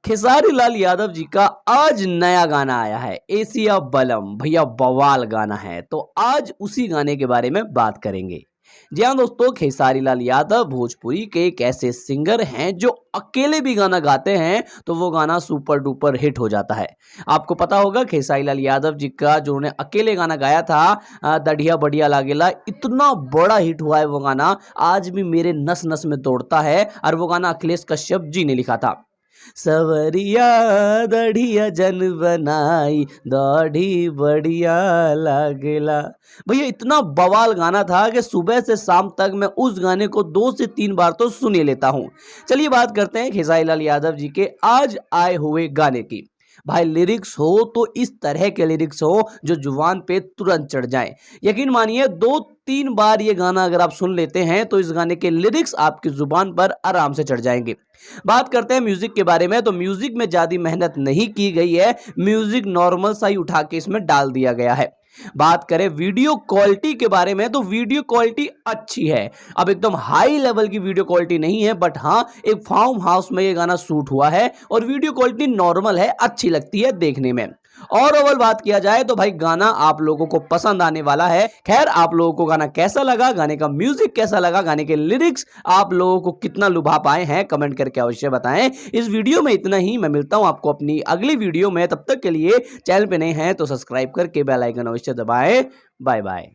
खेसारी लाल यादव जी का आज नया गाना आया है, एशिया बलम। भैया बवाल गाना है, तो आज उसी गाने के बारे में बात करेंगे। जी हाँ दोस्तों, खेसारी लाल यादव भोजपुरी के एक ऐसे सिंगर हैं जो अकेले भी गाना गाते हैं तो वो गाना सुपर डुपर हिट हो जाता है। आपको पता होगा खेसारी लाल यादव जी का जो उन्होंने अकेले गाना गाया था, दढ़िया बढ़िया लागेला, इतना बड़ा हिट हुआ है वो गाना, आज भी मेरे नस नस में दौड़ता है। और वो गाना अखिलेश कश्यप जी ने लिखा था। सवरिया दढ़िया जन बनाई, दाढ़ी बढ़िया लागेला। भैया इतना बवाल गाना था कि सुबह से शाम तक मैं उस गाने को 2 से 3 बार तो सुन ही लेता हूं। चलिए बात करते हैं खेसारी लाल यादव जी के आज आए हुए गाने की। भाई लिरिक्स हो तो इस तरह के लिरिक्स हो जो जुबान पे तुरंत चढ़ जाए। यकीन मानिए 2-3 बार ये गाना अगर आप सुन लेते हैं तो इस गाने के लिरिक्स आपकी जुबान पर आराम से चढ़ जाएंगे। बात करते हैं म्यूजिक के बारे में, तो म्यूजिक में ज्यादा मेहनत नहीं की गई है, म्यूजिक नॉर्मल सा ही उठा के इसमें डाल दिया गया है। बात करें वीडियो क्वालिटी के बारे में, तो वीडियो क्वालिटी अच्छी है। अब एकदम हाई लेवल की वीडियो क्वालिटी नहीं है, बट हाँ एक फार्म हाउस में ये गाना शूट हुआ है और वीडियो क्वालिटी नॉर्मल है, अच्छी लगती है देखने में। और ओवरऑल बात किया जाए तो भाई गाना आप लोगों को पसंद आने वाला है। खैर आप लोगों को गाना कैसा लगा, गाने का म्यूजिक कैसा लगा, गाने के लिरिक्स आप लोगों को कितना लुभा पाए हैं, कमेंट करके अवश्य बताएं। इस वीडियो में इतना ही, मैं मिलता हूं आपको अपनी अगली वीडियो में। तब तक के लिए चैनल पे नए हैं तो सब्सक्राइब करके बेल आइकन अवश्य दबाएं। Bye bye.